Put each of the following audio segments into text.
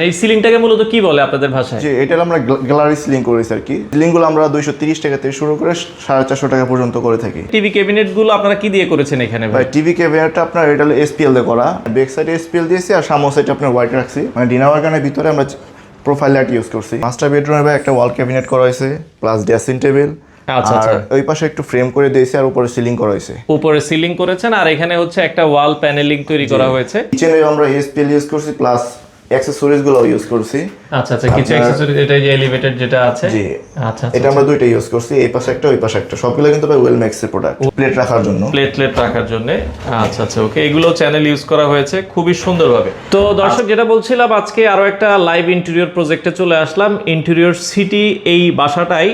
এই সিলিংটাকে মূলত কি বলে আপনাদের ভাষায়? জি, এটা আমরা গ্যালারি সিলিং করেছি আর কি। সিলিংগুলো আমরা 230 টাকা থেকে শুরু করে 450 টাকা পর্যন্ত করে থাকি। টিভি ক্যাবিনেট গুলো আপনারা কি দিয়ে করেছেন এখানে ভাই? টিভি ক্যাবিনেটটা আপনার এটা হলো এসপিএল দিয়ে করা, ব্যাক সাইডে এসপিএল দিয়েছি আর সামনে সাইডে আপনার হোয়াইট রাখছি। মানে ডিনার ওয়ার্কানের ভিতরে আমরা প্রোফাইল লাইট ইউজ করছি। মাস্টার বেডরুমে ভাই একটা ওয়াল ক্যাবিনেট করা হয়েছে প্লাস ড্রেসিং টেবিল। আচ্ছা আচ্ছা, ওই পাশে একটু ফ্রেম করে দিয়েছি আর উপরে সিলিং করা হয়েছে। উপরে সিলিং করেছেন আর এখানে হচ্ছে একটা ওয়াল প্যানেলিং তৈরি করা হয়েছে। কিচেনে আমরা এসপিএল ইউজ করছি প্লাস অ্যাকসেসরিজ গুলো ইউজ করছি। আচ্ছা আচ্ছা, কিছু অ্যাকসেসরিজ, এটা যে এলিভেটেড যেটা আছে। জি আচ্ছা, এটা আমরা দুইটা ইউজ করছি, এই পাশে একটা ওই পাশে একটা। সবগুলো কিন্তু ভাই ওয়েল ম্যাক্সের প্রোডাক্ট, প্লেট রাখার জন্য। প্লেট রাখার জন্য। আচ্ছা আচ্ছা, ওকে, এগুলো চ্যানেল ইউজ করা হয়েছে খুবই সুন্দরভাবে। তো দর্শক যেটা বলছিলাম, আজকে আরো একটা লাইভ ইন্টেরিয়র প্রজেক্টে চলে আসলাম। ইন্টেরিয়র সিটি এই বাসাটাই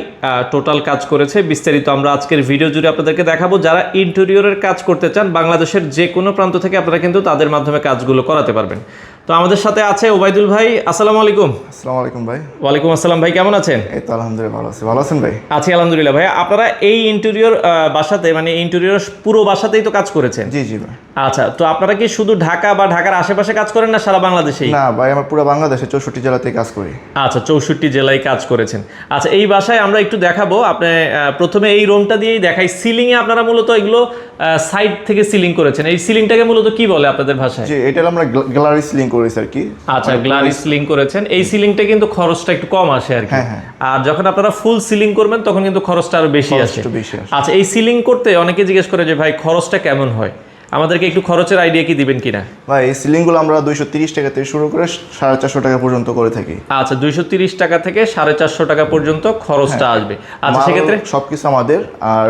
টোটাল কাজ করেছে। বিস্তারিত আমরা আজকের ভিডিও জুড়ে আপনাদেরকে দেখাবো। যারা ইন্টেরিয়রের কাজ করতে চান বাংলাদেশের যে কোনো প্রান্ত থেকে আপনারা কিন্তু তাদের মাধ্যমে কাজগুলো করাতে পারবেন। তো আমাদের সাথে আছে ওবাইদুল ভাই। আসসালামু আলাইকুম। আসসালামু আলাইকুম ভাই। ওয়ালাইকুম আসসালাম ভাই, কেমন আছেন? এই তো আলহামদুলিল্লাহ ভালো আছি। ভালো আছেন ভাই? আছি আলহামদুলিল্লাহ। ভাই আপনারা এই ইন্টেরিয়র বাসাতে, মানে ইন্টেরিয়র পুরো বাসাতেই তো কাজ করেছেন? জি জি ভাই। আচ্ছা, তো আপনারা কি শুধু ঢাকা বা ঢাকার আশেপাশে কাজ করেন না সারা বাংলাদেশেই? না ভাই, আমরা পুরো বাংলাদেশে 64 জেলাতে কাজ করি। আচ্ছা, 64 জেলায় কাজ করেছেন। আচ্ছা, এই বাসায় আমরা একটু দেখাবো। আপনি প্রথমে এই রুমটা দিয়েই দেখাই। সিলিং এ আপনারা মূলত এগুলো সাইড থেকে সিলিং করেছেন। এই সিলিংটাকে মূলত কি বলে আপনাদের ভাষায়? জি, এটা আমরা গ্যালারি সিলিং করেছি আর কি। আচ্ছা, গ্লারি সিলিং করেছেন। এই সিলিংটা কিন্তু খরচটা একটু কম আসে আর কি। হ্যাঁ। আর যখন আপনারা ফুল সিলিং করবেন তখন কিন্তু খরচটা আরো বেশি আসে। আচ্ছা, এই সিলিং করতে অনেকে জিজ্ঞেস করে যে ভাই খরচটা কেমন হয়, আমাদেরকে একটু খরচের আইডিয়া কি দিবেন কিনা? ভাই এই সিলিংগুলো আমরা 230 টাকা থেকে শুরু করে 450 টাকা পর্যন্ত করে থাকি। আচ্ছা, 230 টাকা থেকে 450 টাকা পর্যন্ত খরচটা আসবে। আচ্ছা, সেক্ষেত্রে সবকিছু আমাদের, আর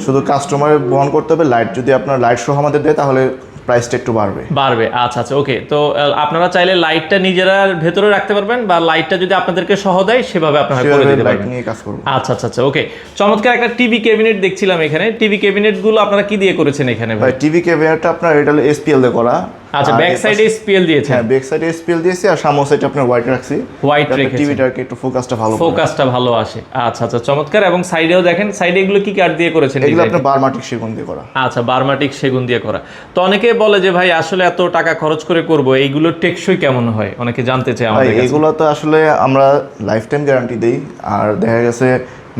শুধু কাস্টমার বহন করতে হবে। লাইট যদি আপনার লাইট সহ আমাদের দেয় তাহলে প্রাইসটা একটু বাড়বে। আচ্ছা আচ্ছা, ওকে। তো আপনারা চাইলে লাইটটা নিজেরা ভেতরে রাখতে পারবেন বা লাইটটা যদি আপনাদেরকে সহ দেয় সেভাবে আপনারা করে দিতে লাইট পারবেন। নিয়ে কাজ করব। আচ্ছা আচ্ছা আচ্ছা, ওকে। চমৎকার একটা টিভি ক্যাবিনেট দেখছিলাম এখানে। টিভি ক্যাবিনেটগুলো আপনারা কি দিয়ে করেছেন এখানে ভাই? টিভি ক্যাবিনেটটা আপনার এটা হলো এসপিএল দিয়ে করা। আচ্ছা, ব্যাক সাইডে এসপিএল দিয়েছেন? হ্যাঁ, ব্যাক সাইডে এসপিএল দিয়েছি আর সামনে সাইডে আপনার হোয়াইট রাখছি। হোয়াইট রেখেছেন, টিভিটাকে একটু ফোকাসটা ভালো আসে। আচ্ছা আচ্ছা, চমৎকার। এবং সাইডেও দেখেন, সাইডে এগুলো কি কাঠ দিয়ে করেছেন? এগুলো আপনার বারমাটিক সেগুন দিয়ে করা। আচ্ছা, বারমাটিক সেগুন দিয়ে করা। তো অনেকে বলে যে ভাই আসলে এত টাকা খরচ করে করব, এইগুলো টেকসই কেমন হয়, অনেকে জানতে চায় আমাদের কাছে। এগুলো তো আসলে আমরা লাইফ টাইম গ্যারান্টি দেই। আর দেখা গেছে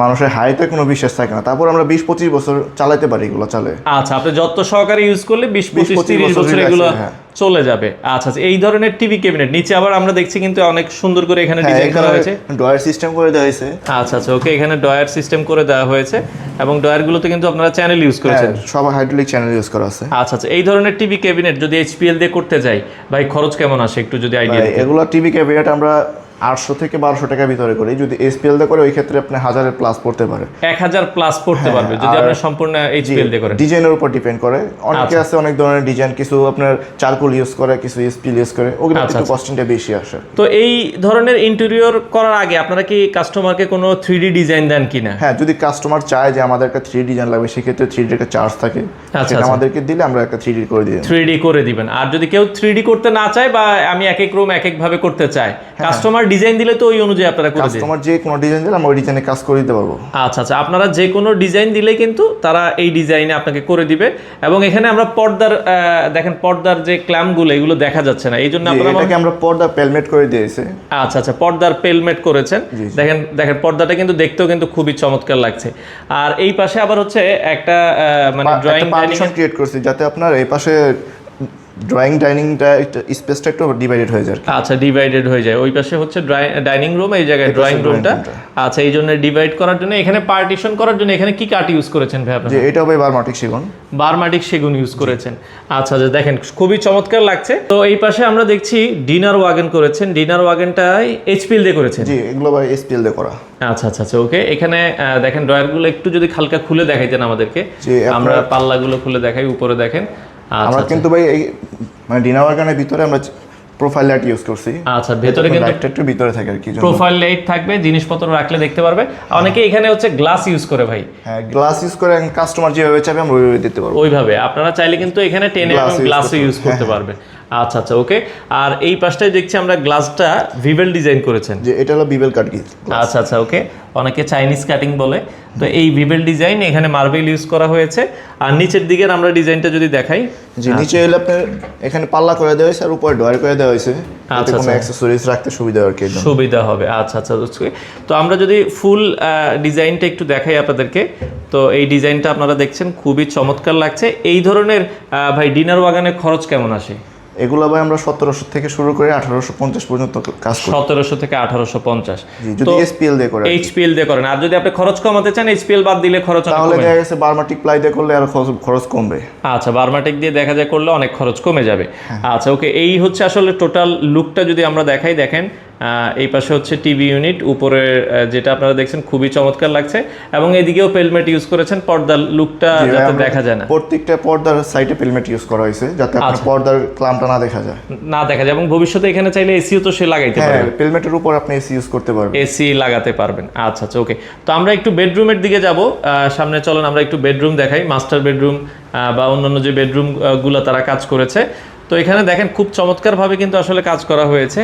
মানুষের হাইতে কোনো বিশ্বাস থাকে না, তারপর আমরা 20-25 বছর চালাতে পারি এগুলো চালে। আচ্ছা, আপনি যত সহকারে ইউজ করলে 20-25-30 বছর এগুলো চলে যাবে। আচ্ছা আচ্ছা, এই ধরনের টিভি ক্যাবিনেট নিচে আবার আমরা দেখছি কিন্তু অনেক সুন্দর করে এখানে ডিজাইন করা হয়েছে। ডয়ার সিস্টেম করে দেওয়া হয়েছে। আচ্ছা আচ্ছা, ওকে, এখানে ডয়ার সিস্টেম করে দেওয়া হয়েছে এবং ডয়ারগুলোতে কিন্তু আপনারা চ্যানেল ইউজ করেছেন। সব হাইড্রোলিক চ্যানেল ইউজ করা আছে। আচ্ছা আচ্ছা, এই ধরনের টিভি ক্যাবিনেট যদি এইচপিএল দিয়ে করতে যাই ভাই খরচ কেমন আসে একটু যদি আইডিয়া দিতেন? এগুলো টিভি ক্যাবিনেট আমরা 800 থেকে 1200 টাকা ভিতরে করি। যদি এসপিএল দিয়ে করে ওই ক্ষেত্রে আপনি 1000 প্লাস পড়তে পারে। 1000 প্লাস পড়তে পারবে যদি আপনি সম্পূর্ণ এইচপিএল দিয়ে করেন। ডিজাইনের উপর ডিপেন্ড করে। অনেকে আছে অনেক ধরনের ডিজাইন, কিছু আপনার চারকোল ইউজ করে, কিছু এসপিএল ইউজ করে, ওগুলো একটু কস্টিংটা বেশি আসে। তো এই ধরনের ইন্টেরিয়র করার আগে আপনারা কি কাস্টমারকে কোনো 3D ডিজাইন দেন কিনা? হ্যাঁ, যদি কাস্টমার চায় যে আমাদের একটা 3D ডিজাইন লাগবে সেক্ষেত্রে 3D একটা চার্জ থাকে, সেটা আমাদেরকে দিলে আমরা একটা 3D করে দিই। 3D করে দিবেন। আর যদি কেউ 3D করতে না চায় বা আমি এক এক রুম এক এক ভাবে করতে চাই, কাস্টমার ডিজাইন দিলে তো ওই অনুযায়ী আপনারা করে দিন। কাস্টমার যে কোনো ডিজাইন দিলে আমরা ওই ডিজাইনে কাজ করে দিতে পারবো। আচ্ছা আচ্ছা, আপনারা যে কোনো ডিজাইন দিলে কিন্তু তারা এই ডিজাইনে আপনাকে করে দিবে। এবং এখানে আমরা পর্দার দেখেন, পর্দার যে ক্ল্যাম্পগুলো এগুলো দেখা যাচ্ছে না, এই জন্য আমরা পর্দা পেলমেট করে দিয়েছি। আচ্ছা আচ্ছা, পর্দার পেলমেট করেছেন। দেখেন পর্দাটা কিন্তু দেখতেও কিন্তু খুবই চমৎকার লাগছে। আর এই পাশে আবার হচ্ছে একটা মানে ড্রয়িং পার্টিশন ক্রিয়েট করছি যাতে আপনার এই পাশে ড্রয়িং ডাইনিংটা স্পেসটা একটু ডিভাইডেড হয়ে যায়। আচ্ছা, ডিভাইডেড হয়ে যায়। ওই পাশে হচ্ছে ডাইনিং রুম, এই জায়গায় ড্রয়িং রুমটা। আচ্ছা, এই জন্য ডিভাইড করার জন্য এখানে পার্টিশন করার জন্য এখানে কি কাঠ ইউজ করেছেন ভাই আপনারা? এটা ভাই বারমাটিক সেগুন। বারমাটিক সেগুন ইউজ করেছেন। আচ্ছা, যে দেখেন খুবই চমৎকার লাগছে। তো এই পাশে আমরা দেখছি ডিনার ওয়াগন করেছেন। ডিনার ওয়াগনটাই এইচপিএল দিয়ে করেছেন? জি, এগুলো ভাই এসপিএল দিয়ে করা। আচ্ছা আচ্ছা আচ্ছা, ওকে। এখানে দেখেন ড্রয়ারগুলো একটু যদি হালকা খুলে দেখাইতেন আমাদেরকে, আমরা পাল্লাগুলো খুলে দেখাই। উপরে দেখেন আমরা কিন্তু ভাই এই মানে ডিনার ওয়াগনের ভিতরে আমরা প্রোফাইল লাইট ইউজ করছি। আচ্ছা, ভেতরে কিন্তু লাইটটা একটু ভিতরে থাকে আর কি, প্রোফাইল লাইট থাকবে, জিনিসপত্র রাখলে দেখতে পারবে। অনেকে এখানে হচ্ছে গ্লাস ইউজ করে ভাই। হ্যাঁ, গ্লাস ইউজ করে কাস্টমার যেভাবে চাইবে আমরা ওইভাবে দিতে পারবো। ওইভাবে আপনারা চাইলে কিন্তু এখানে 10 mm গ্লাস ইউজ করতে পারবে। আচ্ছা আচ্ছা ওকে। আর এই পাশটায় দেখছি আমরা গ্লাসটা ভিভেল ডিজাইন করেছেন। যে এটা হলো বিবেল কাট গিজ। আচ্ছা আচ্ছা ওকে, অনেকে চাইনিজ কাটিং বলে, তো এই ভিভেল ডিজাইন এখানে মার্বেল ইউজ করা হয়েছে। আর নিচের দিকের আমরা ডিজাইনটা যদি দেখাই, যে নিচে হলো আপনার এখানে পাল্লা করে দেওয়া হয়েছে আর উপরে ডয়ার করে দেওয়া হয়েছে, যাতে কোনো অ্যাকসেসরিজ রাখতে সুবিধা আর কি, সুবিধা হবে। আচ্ছা আচ্ছা okay। তো আমরা যদি ফুল ডিজাইনটা একটু দেখাই আপনাদেরকে, তো এই ডিজাইনটা আপনারা দেখছেন খুবই চমৎকার লাগছে। এই ধরনের ভাই ডিনার ওয়াগনের খরচ কেমন আসে? এগুলো ভাই আমরা 1700 থেকে শুরু করে 1850 পর্যন্ত কাজ করি। 1700 থেকে 1850 যদি এসপিএল দিয়ে করেন। এইচপিএল দিয়ে করেন, আর যদি আপনি খরচ কমাতে চান এইচপিএল বাদ দিলে খরচ অনেক তাহলে কমে দেখা গেছে বার্মাটিক প্লাই দিয়ে করলে আর খরচ কমবে। আচ্ছা, বার্মাটেক দিয়ে দেখা যায় করলে অনেক খরচ কমে যাবে। আচ্ছা ওকে, এই হচ্ছে আসলে টোটাল লুকটা যদি আমরা দেখাই, দেখেন এই পাশে হচ্ছে টিভি ইউনিট, উপরে যেটা আপনারা দেখছেন খুবই চমৎকার লাগছে, এবং এদিকেও পেলমেট ইউজ করেছেন, পর্দার লুকটা যাতে দেখা যায় না। প্রত্যেকটা পর্দার সাইডে পেলমেট ইউজ করা হয়েছে যাতে আপনার পর্দার ক্লামটা না দেখা যায়, এবং ভবিষ্যতে এখানে চাইলে এসিও তো সে লাগাইতে পারবেন। পেলমেটের উপর আপনি এসি ইউজ করতে পারবেন, এসি লাগাতে পারবেন। আচ্ছা আচ্ছা ওকে। তো আমরা একটু বেডরুমের দিকে যাব, সামনে চলেন আমরা একটু বেডরুম দেখাই, মাস্টার বেডরুম বা অন্যান্য যে বেডরুম গুলো তারা কাজ করেছে। তো এখানে দেখেন খুব চমৎকার ভাবে কিন্তু আসলে কাজ করা হয়েছে।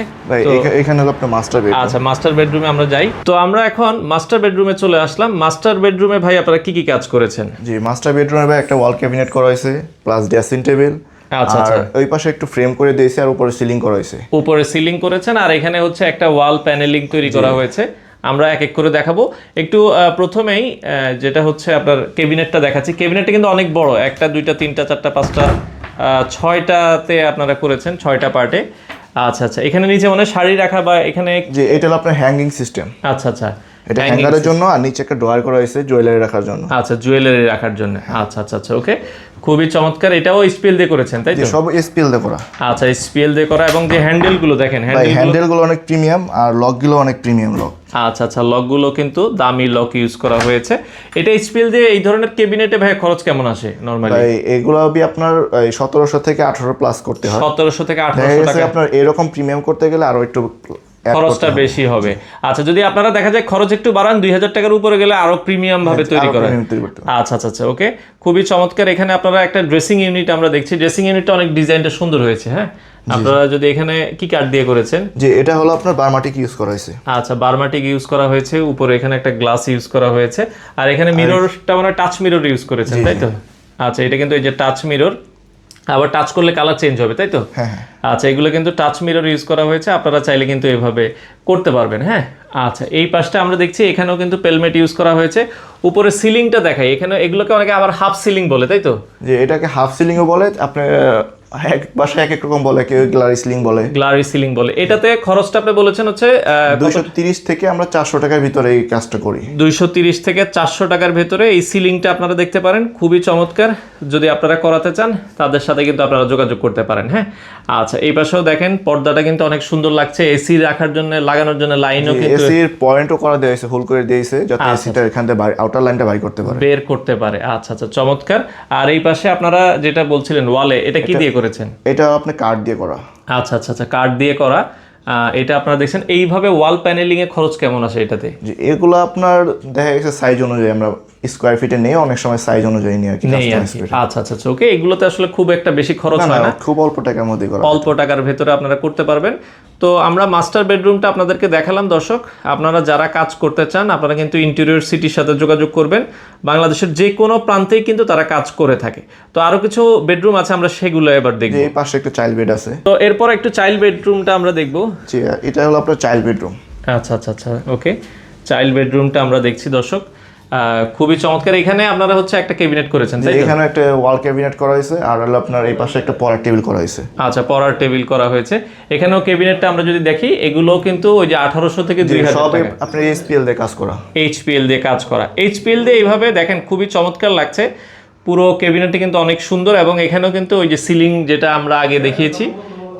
এখানে হলো আপনার মাস্টার বেডরুম। আচ্ছা, মাস্টার বেডরুমে আমরা যাই। তো আমরা এখন মাস্টার বেডরুমে চলে আসলাম। মাস্টার বেডরুমে ভাই আপনারা কি কি কাজ করেছেন? জি, মাস্টার বেডরুমে ভাই একটা ওয়াল ক্যাবিনেট করা হয়েছে প্লাস ড্রেসিং টেবিল। আচ্ছা আচ্ছা, ওই পাশে একটু ফ্রেম করে দিয়েছে আর উপরে সিলিং করা হয়েছে। উপরে সিলিং করেছেন, আর এখানে হচ্ছে একটা ওয়াল প্যানেলিং তৈরি করা হয়েছে। আমরা এক এক করে দেখাবো। একটু প্রথমেই যেটা হচ্ছে আপনার ক্যাবিনেটটা দেখাচ্ছি। ক্যাবিনেটটা কিন্তু অনেক বড়, একটা দুইটা তিনটা চারটা পাঁচটা 6টাতে আপনারা করেছেন, 6টা পার্টে। আচ্ছা আচ্ছা, এখানে নিচে মানে শাড়ি রাখা বা এখানে যে এটা হলো আপনার হ্যাঙ্গিং সিস্টেম। আচ্ছা আচ্ছা, এটা হ্যাঙ্গারের জন্য, আর নিচে একটা ড্রয়ার করা হয়েছে জুয়েলারি রাখার জন্য। আচ্ছা, জুয়েলারি রাখার জন্য। আচ্ছা আচ্ছা আচ্ছা ওকে, খুবই চমৎকার। এটাও স্পিল দিয়ে করেছেন তাই তো? সব স্পিল দিয়ে করা। আচ্ছা, স্পিল দিয়ে করা, এবং যে হ্যান্ডেলগুলো দেখেন, হ্যান্ডেলগুলো অনেক প্রিমিয়াম আর লকগুলো অনেক প্রিমিয়াম লক। আচ্ছা আচ্ছা, লকগুলো কিন্তু দামি লক ইউজ করা হয়েছে। এটা স্পিল দিয়ে এই ধরনের ক্যাবিনেটে ভাই খরচ কেমন আসে নরমালি? ভাই এগুলো আপনার 1700 থেকে 18 প্লাস করতে হয়। 1700 থেকে 1800 টাকা। আপনার এরকম প্রিমিয়াম করতে গেলে আরো একটু খরচটা বেশি হবে। আচ্ছা, যদি আপনারা দেখা যায় খরচ একটু বাড়ান, 2000 টাকার উপরে গেলে আরো প্রিমিয়াম ভাবে তৈরি করা। আচ্ছা আচ্ছা আচ্ছা ওকে, খুবই চমৎকার। এখানে আপনারা একটা ড্রেসিং ইউনিট আমরা দেখছি, ড্রেসিং ইউনিটটা অনেক ডিজাইনটা সুন্দর হয়েছে। হ্যাঁ, আপনারা যদি এখানে কি কাঠ দিয়ে করেছেন? যে এটা হলো আপনার বার্মাটিক ইউজ করা হয়েছে। আচ্ছা, বার্মাটিক ইউজ করা হয়েছে, উপরে এখানে একটা গ্লাস ইউজ করা হয়েছে, আর এখানে মিররটা মানে টাচ মিরর ইউজ করেছেন তাই তো? আচ্ছা, এটা কিন্তু এই যে টাচ মিরর, আবার টাচ করলে কালার চেঞ্জ হবে তাই তো? আচ্ছা, এগুলো কিন্তু টাচ মিরর ইউজ করা হয়েছে, আপনারা চাইলে কিন্তু এভাবে করতে পারবেন। হ্যাঁ, আচ্ছা, এই পাশটা আমরা দেখছি এখানেও কিন্তু পেলমেট ইউজ করা হয়েছে। উপরে সিলিংটা দেখাই, এখানে এগুলোকে অনেকে আবার হাফ সিলিং বলে তাই তো? যে এটাকে হাফ সিলিংও বলে, আপনার এক বাসায় এক এক রকম বলে, কেউ গ্লারি সিলিং বলে। গ্লারি সিলিং বলে। এটাতে খরচটা আপনি বলেছেন হচ্ছে 230 থেকে আমরা 400 টাকার ভিতরে এই কাজটা করি। 230 থেকে 400 টাকার ভেতরে এই সিলিংটা আপনারা দেখতে পারেন, খুবই চমৎকার। যদি আপনারা করাতে চান তাদের সাথে কিন্তু আপনারা যোগাযোগ করতে পারেন। হ্যাঁ, আচ্ছা, এই পাশেও দেখেন পর্দাটা কিন্তু অনেক সুন্দর লাগছে। এসি রাখার জন্য, লাগানোর জন্য লাইনও কিন্তু এসির পয়েন্টও করা দিয়েছে, হোল করে দিয়েছে যাতে এসিটা এখান থেকে আউটার লাইনটা বাইর করতে পারে, বের করতে পারে। আচ্ছা আচ্ছা, চমৎকার। আর এই পাশে আপনারা যেটা বলছিলেন ওয়ালে, এটা কি দিয়ে করেছেন? এটা আপনি কাঠ দিয়ে করা। আচ্ছা আচ্ছা আচ্ছা, কাঠ দিয়ে করা। এটা আপনারা দেখছেন। এইভাবে ওয়াল প্যানেলিং এর খরচ কেমন আসে এটাতে? যে এগুলো আপনার দেখা গেছে সাইজ অনুযায়ী, আমরা স্কয়ার ফিটে নেই, অনেক সময় সাইজ অনুযায়ী নিয়ে আর কি। আচ্ছা আচ্ছা আচ্ছা ওকে, এগুলোতে আসলে খুব একটা বেশি খরচ হয় না, খুব অল্প টাকার মধ্যে করা, অল্প টাকার ভেতরে আপনারা করতে পারবেন। তো আমরা মাস্টার বেডরুমটা আপনাদেরকে দেখালাম। দর্শক, আপনারা যারা কাজ করতে চান আপনারা কিন্তু ইন্টেরিয়র সিটির সাথে যোগাযোগ করবেন। বাংলাদেশের যে কোনো প্রান্তেই কিন্তু তারা কাজ করে থাকে। তো আরো কিছু বেডরুম আছে, আমরা সেগুলো এবার দেখব। এই পাশে একটা চাইল্ড বেড আছে। তো এরপর একটু চাইল্ড বেডরুমটা আমরা দেখব। জি, এটা হলো আপনার চাইল্ড বেডরুম। আচ্ছা আচ্ছা আচ্ছা ওকে, চাইল্ড বেডরুমটা আমরা দেখছি দর্শক, খুবই চমৎকার। এখানে আপনারা হচ্ছে একটা ক্যাবিনেট করেছেন তাই তো? এখানে একটা ওয়াল ক্যাবিনেট করা হয়েছে, আর হলো আপনার এই পাশে একটা পড়ার টেবিল করা হয়েছে। আচ্ছা, পড়ার টেবিল করা হয়েছে। এখানেও ক্যাবিনেটটা আমরা যদি দেখি, এগুলো কিন্তু ওই যে 1800 থেকে 2000 সব টাকা। আপনি এইচপিএল দিয়ে কাজ করা। এইচপিএল দিয়ে কাজ করা। এইচপিএল দিয়ে এইভাবে দেখেন খুবই চমৎকার লাগছে। পুরো ক্যাবিনেটটি কিন্তু অনেক সুন্দর, এবং এখানেও কিন্তু ওই যে সিলিং যেটা আমরা আগে দেখিয়েছি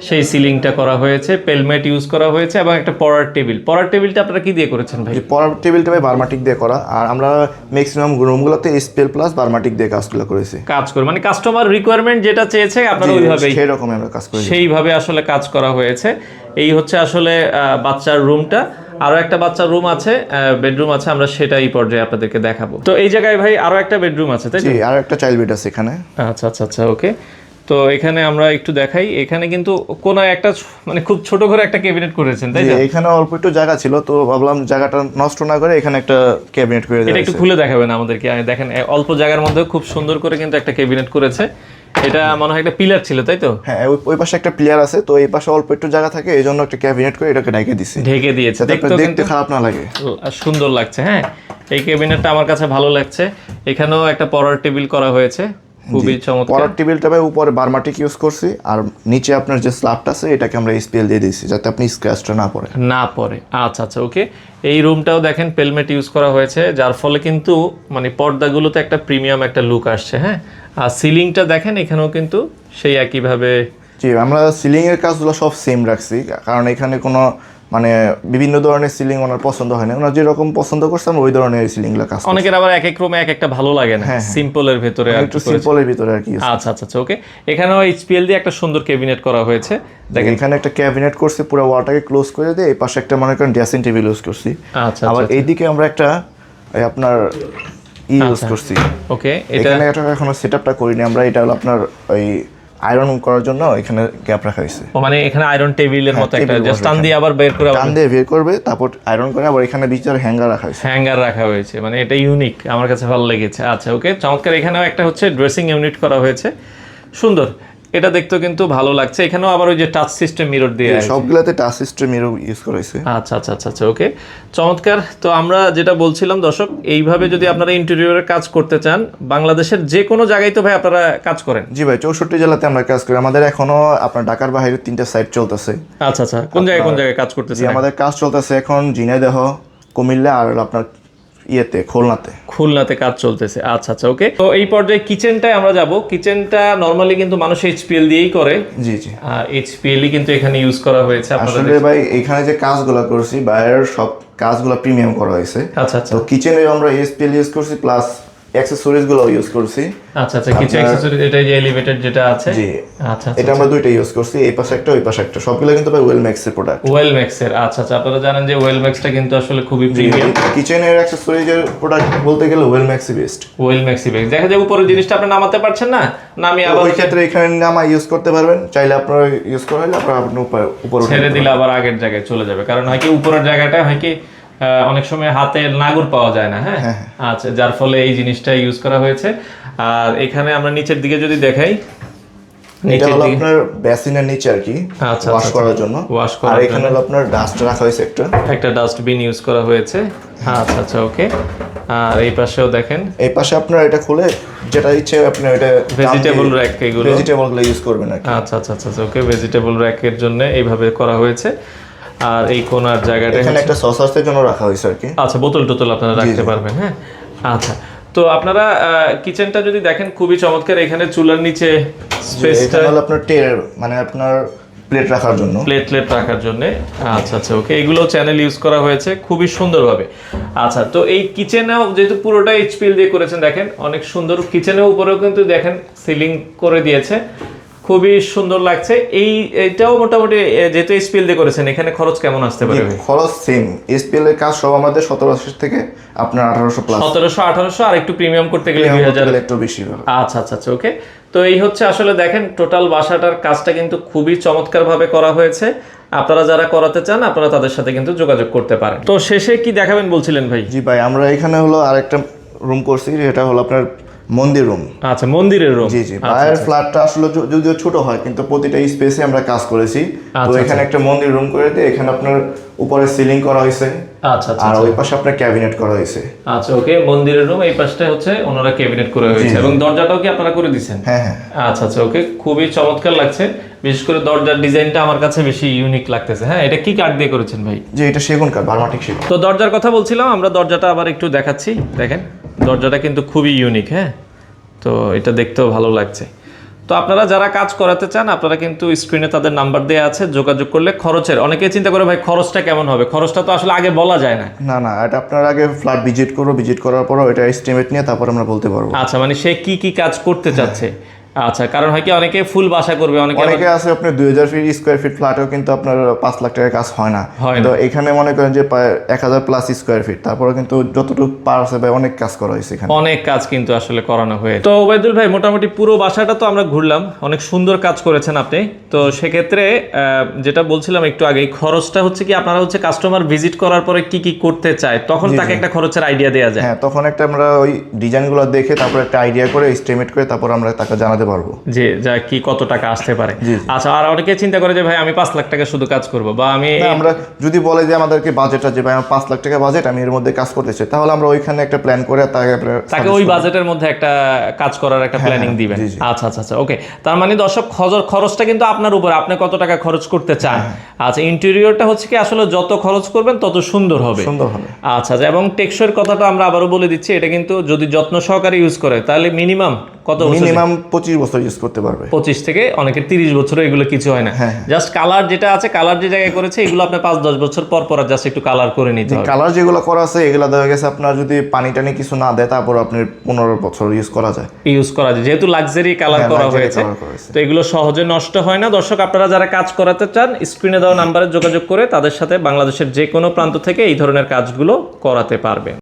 সেই সিলিংটা করা হয়েছে, পেলমেট ইউজ করা হয়েছে, এবং একটা পড়ার টেবিল। পড়ার টেবিলটা আপনারা কি দিয়ে করেছেন ভাই? পড়ার টেবিলটা ভাই বার্মাটিক দিয়ে করা, আর আমরা ম্যাক্সিমাম রুমগুলোতে স্পেল প্লাস বার্মাটিক দিয়ে কাজগুলো করেছি। কাজ করে মানে কাস্টমার রিকোয়ারমেন্ট যেটা চেয়েছে আপনারা ওইভাবেই, সেই রকম আমরা কাজ করি, সেইভাবে আসলে কাজ করা হয়েছে। এই হচ্ছে আসলে বাচ্চার রুমটা। আরো একটা বাচ্চার রুম আছে, বেডরুম আছে, আমরা সেটা এই পর্যায়ে আপনাদেরকে দেখাবো। তো এই জায়গায় ভাই আরো একটা বেডরুম আছে তাই তো? জি, আর একটা চাইল্ড বেড আছে এখানে। আচ্ছা আচ্ছা আচ্ছা ওকে, তো এখানে আমরা একটু দেখাই, এখানে কিন্তু কোন একটা মানে খুব ছোট করে একটা ক্যাবিনেট করেছেন, তাই না? এখানে অল্প একটু জায়গা ছিল, তো ভাবলাম জায়গাটা নষ্ট না করে এখানে একটা ক্যাবিনেট করে এটা দিয়েছি। একটু খুলে দেখাবেন আমাদেরকে। দেখেন অল্প জায়গার মধ্যে খুব সুন্দর করে কিন্তু একটা ক্যাবিনেট করেছে। এটা মনে হয় একটা পিলার ছিল, তাই তো? হ্যাঁ, ওই পাশে একটা প্লেয়ার আছে, তো এই পাশে অল্প একটু জায়গা থাকে, এই জন্য একটা ক্যাবিনেট করে এটাকে ঢেকে দিছি, ঢেকে দিয়েছে, যাতে দেখতেও আপনার দেখতে কিন্তু খারাপ না লাগে। সুন্দর লাগছে। হ্যাঁ, এই ক্যাবিনেটটা আমার কাছে ভালো লাগছে। এখানেও একটা পড়ার টেবিল করা হয়েছে, খুবই চমৎকার। পরার টেবিলটা ভাই উপরে বারমাটিক ইউজ করছি, আর নিচে আপনার যে স্ল্যাবটা আছে এটাকে আমরা স্পেল দিয়ে দিয়েছি যাতে আপনি স্ক্র্যাচটা না পড়ে। আচ্ছা আচ্ছা, ওকে। এই রুমটাও দেখেন পেলমেট ইউজ করা হয়েছে, যার ফলে কিন্তু মানে পর্দাগুলোতে একটা প্রিমিয়াম একটা লুক আসছে। হ্যাঁ, আর সিলিংটা দেখেন এখানেও কিন্তু সেই একইভাবে। জি, আমরা সিলিং এর কাজগুলো সব সেম রাখছি, কারণ এখানে কোনো মানে বিভিন্ন ধরনের সিলিং ওনার পছন্দ হয় না, ওনার যেরকম পছন্দ করছে আমরা ওই ধরনের সিলিং গুলো কাজ করি। অনেকের আবার এক এক রুমে এক একটা ভালো লাগে না, সিম্পলের ভেতরে আর একটু সিম্পলের ভিতরে আর কি। আচ্ছা আচ্ছা আচ্ছা, ওকে। এখানেও এইচপিএল দিয়ে একটা সুন্দর ক্যাবিনেট করা হয়েছে। দেখেন এখানে একটা ক্যাবিনেট করছি, পুরো ওয়ালটাকে ক্লোজ করে দিয়ে এই পাশে একটা মনে করেন ড্রেসিং টেবিল ইউজ করছি। আচ্ছা, আবার এইদিকে আমরা একটা আপনার ইউজ করছি। ওকে, এটা এখানে এটা এখনো সেটআপটা করিনি আমরা, এটা হলো আপনার ওই আয়রন করার জন্য এখানে গ্যাপ রাখা হয়েছে। মানে এখানে আয়রন টেবিলের মতো একটা টেবিল জাস্ট টান দিয়ে আবার বের করে টান দিয়ে বের করবে, তারপর আয়রন করে আবার এখানে বিচার হ্যাঙ্গার রাখা হয়েছে। হ্যাঙ্গার রাখা হয়েছে, মানে এটা ইউনিক, আমার কাছে ভালো লেগেছে। আচ্ছা, ওকে, চমৎকার। এখানেও একটা হচ্ছে ড্রেসিং ইউনিট করা হয়েছে, সুন্দর। এটা দেখতেও কিন্তু ভালো লাগছে। এখানেও আবার ওই যে টাচ সিস্টেম মিরর দিয়ে আছে। সবগুলাতে টাচ সিস্টেম মিরর ইউজ করা হয়েছে। আচ্ছা আচ্ছা আচ্ছা আচ্ছা, ওকে, চমৎকার। তো আমরা যেটা বলছিলাম দর্শক, এইভাবে যদি আপনারা ইন্টেরিয়রের কাজ করতে চান, বাংলাদেশের যে কোনো জায়গায় তো ভাই আপনারা কাজ করেন। জি ভাই, 64 জেলাতে আমরা কাজ করি। আমাদের এখনো আপনার ঢাকার বাইরে 3টা সাইট চলতেছে। আচ্ছা আচ্ছা, কোন জায়গায় কাজ করতেছেন? আমাদের কাজ চলতেছে এখন ঝিনাইদহ, কুমিল্লা আর আপনার খুলনাতে কাজ চলতেছে। আচ্ছা আচ্ছা, ওকে। তো এই পর্যায়ে কিচেনটায় আমরা যাব। কিচেনটা নরমালি কিন্তু মানুষ এইচপিএল দিয়েই করে। জি জি, এইচপিএলই কিন্তু এখানে ইউজ করা হয়েছে। আসলে ভাই এখানে যে কাজগুলো করছি বাইরের সব কাজগুলো প্রিমিয়াম করা হয়েছে। আচ্ছা আচ্ছা, তো কিচেনে আমরা এসপিএল ইউজ করছি, প্লাস অ্যাকসেসরিজ গুলো ইউজ করছি। আচ্ছা আচ্ছা, কিছু অ্যাকসেসরিজ, এটা যে এলিভেটেড যেটা আছে। জি, আচ্ছা, এটা আমরা দুইটা ইউজ করছি, এই পাশে একটা ওই পাশে একটা, সবগুলো কিন্তু ভাই ওয়েলম্যাক্স এর প্রোডাক্ট। ওয়েলম্যাক্স এর। আচ্ছা আচ্ছা, আপনারা জানেন যে ওয়েলম্যাক্সটা কিন্তু আসলে খুবই প্রিমিয়াম। কিচেনের অ্যাকসেসরিজ এর প্রোডাক্ট বলতে গেলে ওয়েলম্যাক্সই বেস্ট। ওয়েলম্যাক্সই বেস্ট। দেখা যায় উপরের জিনিসটা আপনি নামাতে পারছেন না, নামিয়ে আবার ওই ক্ষেত্রে এখানে নামা ইউজ করতে পারবেন, চাইলে আপনারা ইউজ করা হলে আপনারা উপর ছেড়ে দিলে আবার আগের জায়গায় চলে যাবে। কারণ হয় কি উপরের জায়গাটা হয় কি অনেক সময় হাতে নাগর পাওয়া যায় না। হ্যাঁ, আচ্ছা, যার ফলে এই জিনিসটা ইউজ করা হয়েছে। আর এখানে আমরা নিচের দিকে যদি দেখাই, এটা হলো আপনার বেসিনের নিচে আর কি, আচ্ছা, ওয়াশ করার জন্য। আর এখানে হলো আপনার ডাস্ট রাখা হয়েছে, একটা ডাস্টবিন ইউজ করা হয়েছে। আচ্ছা আচ্ছা, ওকে। আর এই পাশেও দেখেন, এই পাশে আপনার এটা খুলে যেটা ইচ্ছে আপনি এটা ভেজিটেবল র্যাক, এগুলো ভেজিটেবল গুলো ইউজ করবেন আর কি। আচ্ছা আচ্ছা আচ্ছা, ওকে। ভেজিটেবল র্যাকের জন্য এইভাবে করা হয়েছে। আর এই কোনার জায়গাটা এখানে একটা সসার্সের জন্য রাখা হয়েছে আর কি। আচ্ছা, বোতল আপনারা রাখতে পারবেন। হ্যাঁ, আচ্ছা। তো আপনারা কিচেনটা যদি দেখেন, খুবই চমৎকার। এখানে চুলার নিচে স্পেসটা হলো আপনার মানে আপনার প্লেট রাখার জন্য। আচ্ছা আচ্ছা, ওকে। এগুলো চ্যানেল ইউজ করা হয়েছে খুবই সুন্দরভাবে। আচ্ছা, তো এই কিচেনেও যেহেতু পুরোটা এইচপিএল দিয়ে করেছেন, দেখেন অনেক সুন্দর। কিচেনের উপরেও কিন্তু দেখেন সিলিং করে দিয়েছে, খুবই সুন্দর লাগছে। এইটাও মোটামুটি যেহেতু এইচপিএল দিয়ে করেছেন, এখানে খরচ কেমন আসতে পারে? খরচ সেম, এইচপিএল এর কাজ সব আমাদের 1700 থেকে আপনার 1800 প্লাস। 1700-1800, আর একটু প্রিমিয়াম করতে গেলে 2000 একটু বেশি হবে। আচ্ছা আচ্ছা আচ্ছা, ওকে। তো এই হচ্ছে আসলে দেখেন টোটাল বাসাটার কাজটা কিন্তু খুবই চমৎকার ভাবে করা হয়েছে। আপনারা যারা করাতে চান, আপনারা তাদের সাথে কিন্তু যোগাযোগ করতে পারেন। তো শেষে কি দেখাবেন বলছিলেন ভাই? জি ভাই, আমরা এখানে হলো আরেকটা রুম করছি, এটা হলো আপনার মন্দির রুম। আচ্ছা, মন্দিরের রুম। জি জি, বাইরের ফ্ল্যাটটা আসলে যদিও ছোট হয়, কিন্তু প্রতিটা স্পেসে আমরা কাজ করেছি। তো এখানে একটা মন্দির রুম করে দিয়ে এখানে আপনার উপরে সিলিং করা হয়েছে। আচ্ছা আচ্ছা, আর ওই পাশে আপনার ক্যাবিনেট করা হয়েছে। আচ্ছা, ওকে। মন্দিরের রুম, এই পাশটা হচ্ছে ওনারা ক্যাবিনেট করে হয়েছে, এবং দরজাটাও কি আপনারা করে দিয়েছেন? হ্যাঁ হ্যাঁ। আচ্ছা আচ্ছা, ওকে। খুবই চমৎকার লাগছে, বিশেষ করে দরজার ডিজাইনটা আমার কাছে বেশি ইউনিক লাগতেছে। হ্যাঁ, এটা কি কাঠ দিয়ে করেছেন ভাই? যে এটা সেগুন কাঠ, বার্মাটিক সেগুন। তো দরজার কথা বলছিলাম, আমরা দরজাটা আবার একটু দেখাচ্ছি। দেখেন দরজাটা কিন্তু খুবই ইউনিক। হ্যাঁ, তো এটা দেখতেও ভালো লাগছে। তো আপনারা যারা কাজ করাতে চান, আপনারা কিন্তু স্ক্রিনে তাদের নাম্বার দেওয়া আছে, যোগাযোগ করলে খরচের অনেকেই চিন্তা করে ভাই খরচটা কেমন হবে, খরচটা তো আসলে আগে বলা যায় না। না, এটা আপনার আগে ফ্ল্যাট ভিজিট করার পর এটা এস্টিমেট নিয়ে তারপর আমরা বলতে পারবো। আচ্ছা, মানে সে কি কাজ করতে চাচ্ছে, আচ্ছা, কারণ হয় কি অনেকে ফুল বাসা করবে, অনেকে আছে আপনার 2000 ফিট স্কোয়ার ফিট ফ্ল্যাটেও কিন্তু আপনার 5 লাখ টাকার কাজ হয় না। হয় তো এখানে মনে করেন যে প্রায় 1000 প্লাস স্কোয়ার ফিট, তারপরে কিন্তু যতটুকু পারছে ভাই অনেক কাজ করা হয়েছে এখানে। অনেক কাজ কিন্তু আসলে করানো হয়েছে। তো ওবায়দুল ভাই, মোটামুটি পুরো বাসাটা তো আমরা ঘুরলাম, অনেক সুন্দর কাজ করেছেন আপনি। তো সেক্ষেত্রে যেটা বলছিলাম একটু আগেই, খরচটা হচ্ছে কি আপনারা হচ্ছে কাস্টমার ভিজিট করার পরে কি কি করতে চায় তখন তাকে একটা খরচের আইডিয়া দেওয়া যায়? হ্যাঁ, তখন একটা আমরা ওই ডিজাইনগুলো দেখে তারপর একটা আইডিয়া করে এস্টিমেট করে তারপর আমরা তাকে জানাতে পারবো যে যা কি কত টাকা আসতে পারে। আচ্ছা, আর অনেকে চিন্তা করে যে ভাই আমি 5 লাখ টাকা শুধু কাজ করব, বা আমি আমরা যদি বলে যে আমাদেরকে বাজেটটা যে ভাই আমার 5 লাখ টাকা বাজেট, আমি এর মধ্যে কাজ করতে চাই, তাহলে আমরা ওইখানে একটা প্ল্যান করে তাকে ওই বাজেটের মধ্যে একটা কাজ করার একটা প্ল্যানিং দিবেন। আচ্ছা আচ্ছা আচ্ছা, ওকে। তার মানে দর্শক, খরচটা কিন্তু আপনার উপর, আপনি কত টাকা খরচ করতে চান। আচ্ছা, ইন্টেরিয়রটা হচ্ছে কি আসলে যত খরচ করবেন তত সুন্দর হবে। আচ্ছা, এবং টেকসইর কথাটা আমরা আবারও বলে দিচ্ছি, এটা কিন্তু যদি যত্ন সহকারে ইউজ করে তাহলে মিনিমাম কত বছর? মিনিমাম 25 বছর ইউজ করতে পারবে। 25 থেকে অনেকে 30 বছর, এগুলো কিছু হয় না। জাস্ট কালার যেটা আছে, কালার যে জায়গায় করেছে, এগুলো আপনি 5-10 বছর পর পর জাস্ট একটু কালার করে নিতে হবে। কালার যেগুলো করা আছে এগুলো দেখা গেছে আপনার যদি পানি টানি কিছু না দেয় তারপর আপনি 15 বছর ইউজ করা যায়, যেহেতু লাক্সারি কালার করা হয়েছে। তো এগুলো সহজে নষ্ট হয় না। দর্শক, আপনারা যারা কাজ করাতে চান, স্ক্রিনে দেওয়া নাম্বারে যোগাযোগ করে তাদের সাথে বাংলাদেশের যে কোনো প্রান্ত থেকে এই ধরনের কাজগুলো করাতে পারবেন।